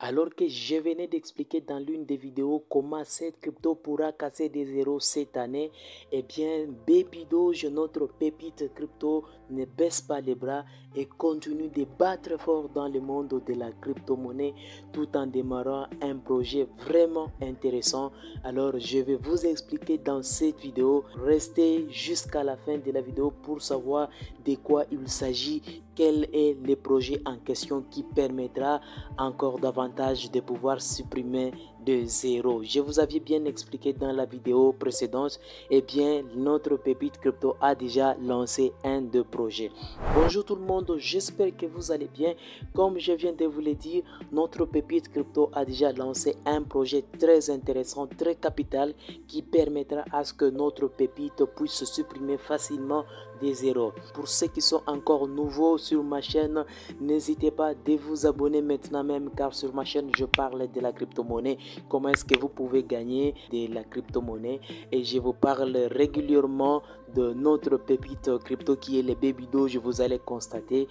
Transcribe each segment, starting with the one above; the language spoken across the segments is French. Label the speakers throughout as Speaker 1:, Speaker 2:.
Speaker 1: Alors que je venais d'expliquer dans l'une des vidéos comment cette crypto pourra casser des zéros cette année, eh bien Baby Doge, notre pépite crypto, ne baisse pas les bras et continue de battre fort dans le monde de la crypto-monnaie tout en démarrant un projet vraiment intéressant. Alors je vais vous expliquer dans cette vidéo. Restez jusqu'à la fin de la vidéo pour savoir de quoi il s'agit, quel est le projet en question qui permettra encore davantage de pouvoir supprimer de zéro. Je vous avais bien expliqué dans la vidéo précédente, et bien notre pépite crypto a déjà lancé un de projets. Bonjour tout le monde, j'espère que vous allez bien. Comme je viens de vous le dire, notre pépite crypto a déjà lancé un projet très intéressant, très capital, qui permettra à ce que notre pépite puisse supprimer facilement des zéros. Pour ceux qui sont encore nouveaux sur ma chaîne, n'hésitez pas de vous abonner maintenant même, car sur ma chaîne je parle de la crypto-monnaie, comment est-ce que vous pouvez gagner de la crypto-monnaie, et je vous parle régulièrement de notre pépite crypto qui est le Baby Doge. Vous allez constater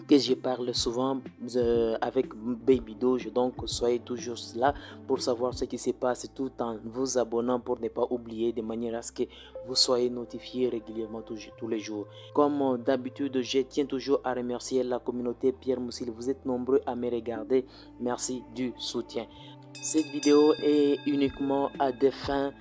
Speaker 1: que je parle souvent avec Baby Doge, donc soyez toujours là pour savoir ce qui se passe tout en vous abonnant pour ne pas oublier, de manière à ce que vous soyez notifié régulièrement tous les jours. Comme d'habitude, je tiens toujours à remercier la communauté Pierre Moussil. Vous êtes nombreux à me regarder, merci du soutien. Cette vidéo est uniquement à des fins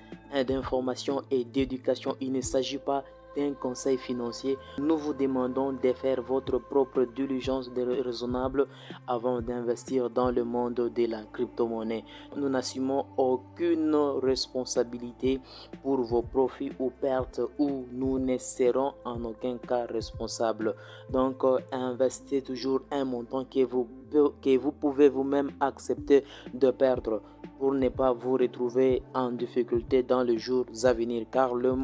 Speaker 1: d'information et d'éducation. Il ne s'agit pas d'un conseil financier. Nous vous demandons de faire votre propre diligence raisonnable avant d'investir dans le monde de la crypto-monnaie. Nous n'assumons aucune responsabilité pour vos profits ou pertes, ou nous ne serons en aucun cas responsables. Donc, investissez toujours un montant que vous pouvez vous-même accepter de perdre pour ne pas vous retrouver en difficulté dans les jours à venir, car le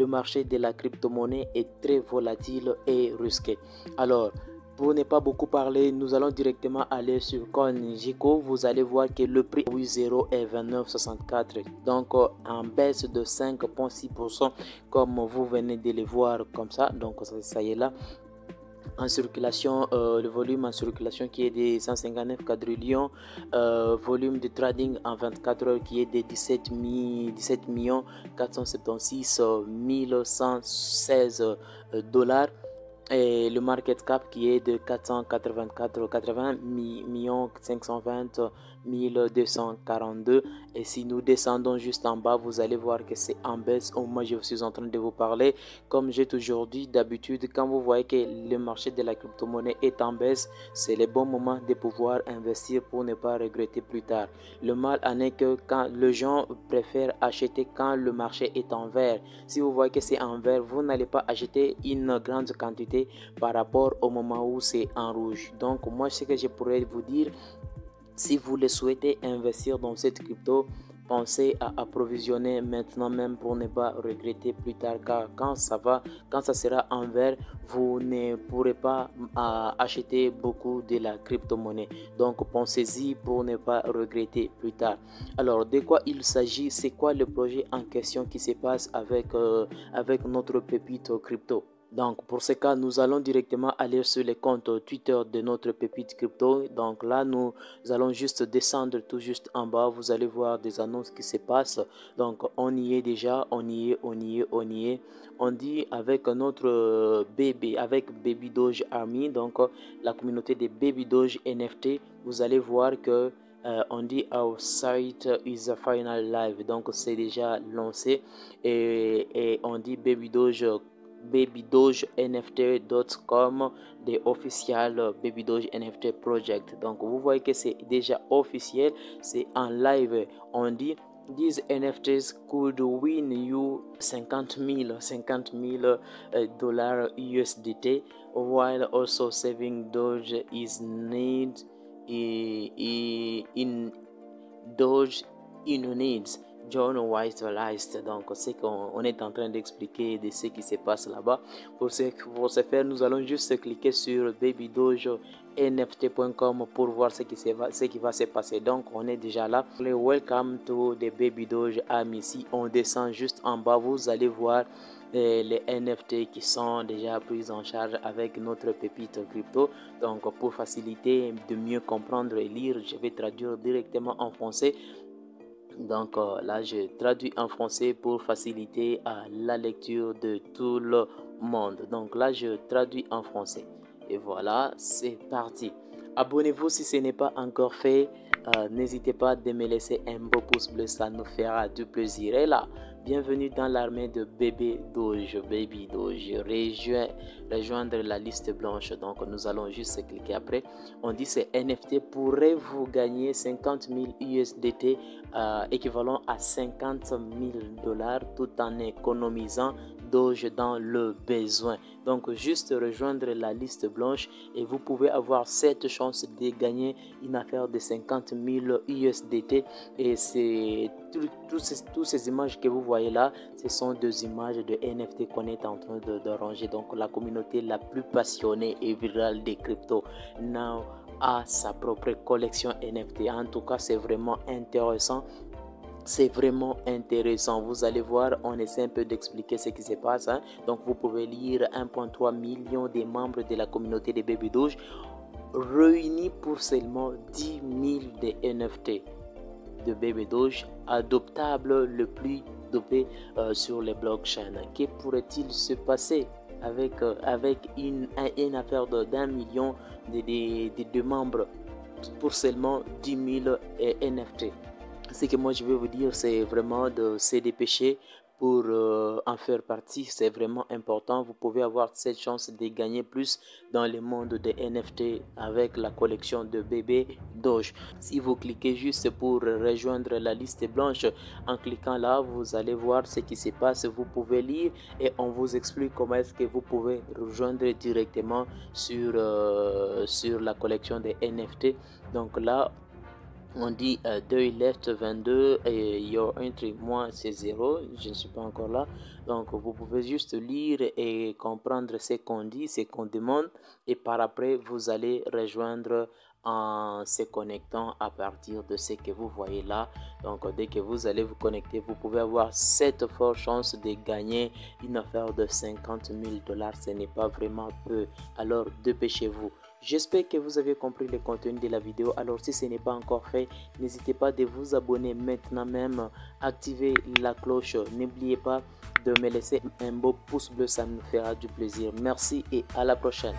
Speaker 1: marché de la crypto-monnaie est très volatile et risqué. Alors, pour ne pas beaucoup parler, nous allons directement aller sur CoinGecko. Vous allez voir que le prix 0 est 29,64, donc en baisse de 5,6%, comme vous venez de le voir comme ça. Donc ça y est là. En circulation, le volume en circulation qui est de 159 quadrillions, volume de trading en 24 heures qui est de 17 476 116 dollars, et le market cap qui est de 80 520 1242. Et si nous descendons juste en bas, vous allez voir que c'est en baisse. Moi je suis en train de vous parler, comme j'ai toujours dit d'habitude, quand vous voyez que le marché de la crypto-monnaie est en baisse, c'est le bon moment de pouvoir investir pour ne pas regretter plus tard. Le mal en est que quand les gens préfèrent acheter quand le marché est en vert. Si vous voyez que c'est en vert, vous n'allez pas acheter une grande quantité par rapport au moment où c'est en rouge. Donc moi, ce que je pourrais vous dire, si vous le souhaitez investir dans cette crypto, pensez à approvisionner maintenant même pour ne pas regretter plus tard, car quand ça sera en vert, vous ne pourrez pas acheter beaucoup de la crypto-monnaie. Donc pensez-y pour ne pas regretter plus tard. Alors de quoi il s'agit? C'est quoi le projet en question qui se passe avec notre pépite crypto? Donc pour ce cas, nous allons directement aller sur le compte Twitter de notre pépite crypto. Donc là, nous allons juste descendre tout juste en bas. Vous allez voir des annonces qui se passent. Donc on y est déjà, on y est. On dit avec notre bébé, avec Baby Doge Army, donc la communauté des Baby Doge NFT, vous allez voir que on dit our site is a final live, donc c'est déjà lancé, et on dit babydogennft.com, des official Baby Doge NFT project. Donc vous voyez que c'est déjà officiel, c'est en live. On dit these NFTs could win you 50 000 dollars USDT, while also saving Doge is need in Doge in needs. John Whitelist. Donc, c'est qu'on est en train d'expliquer de ce qui se passe là-bas. Pour ce faire, nous allons juste cliquer sur babydogenft.com pour voir ce qui va se passer. Donc, on est déjà là. Welcome to the Baby Doge Am ici. On descend juste en bas. Vous allez voir les NFT qui sont déjà pris en charge avec notre pépite crypto. Donc, pour faciliter de mieux comprendre et lire, je vais traduire directement en français. Donc là, je traduis en français pour faciliter la lecture de tout le monde. Donc là, je traduis en français. Et voilà, c'est parti. Abonnez-vous si ce n'est pas encore fait. N'hésitez pas de me laisser un beau pouce bleu, ça nous fera du plaisir. Et là, bienvenue dans l'armée de Baby Doge. Rejoindre la liste blanche. Donc nous allons juste cliquer après. On dit c'est NFT pourrait vous gagner 50 000 USDT équivalent à 50 000 $ tout en économisant Doge dans le besoin. Donc juste rejoindre la liste blanche et vous pouvez avoir cette chance de gagner une affaire de 50 000 USDT. Et c'est toutes ces images que vous voyez là, ce sont des images de NFT qu'on est en train de ranger. Donc la communauté la plus passionnée et virale des cryptos now a sa propre collection NFT. En tout cas, c'est vraiment intéressant. C'est vraiment intéressant. Vous allez voir, on essaie un peu d'expliquer ce qui se passe. Donc, vous pouvez lire 1,3 million des membres de la communauté des Baby Doge réunis pour seulement 10 000 des NFT de Baby Doge adoptables le plus dopé sur les blockchains. Que pourrait-il se passer avec une affaire d'1 million de membres pour seulement 10 000 NFT? Ce que moi je veux vous dire, c'est vraiment de se dépêcher pour en faire partie. C'est vraiment important. Vous pouvez avoir cette chance de gagner plus dans le monde des NFT avec la collection de Baby Doge. Si vous cliquez juste pour rejoindre la liste blanche, en cliquant là, vous allez voir ce qui se passe. Vous pouvez lire et on vous explique comment est-ce que vous pouvez rejoindre directement sur la collection des NFT. Donc là, on dit day left 22 et your entry, moi c'est 0, je ne suis pas encore là. Donc vous pouvez juste lire et comprendre ce qu'on dit, ce qu'on demande, et par après vous allez rejoindre en se connectant à partir de ce que vous voyez là. Donc dès que vous allez vous connecter, vous pouvez avoir cette forte chance de gagner une affaire de 50 000 $. Ce n'est pas vraiment peu, alors dépêchez-vous. J'espère que vous avez compris le contenu de la vidéo. Alors si ce n'est pas encore fait, n'hésitez pas de vous abonner maintenant même, activer la cloche. N'oubliez pas de me laisser un beau pouce bleu, ça nous fera du plaisir. Merci et à la prochaine.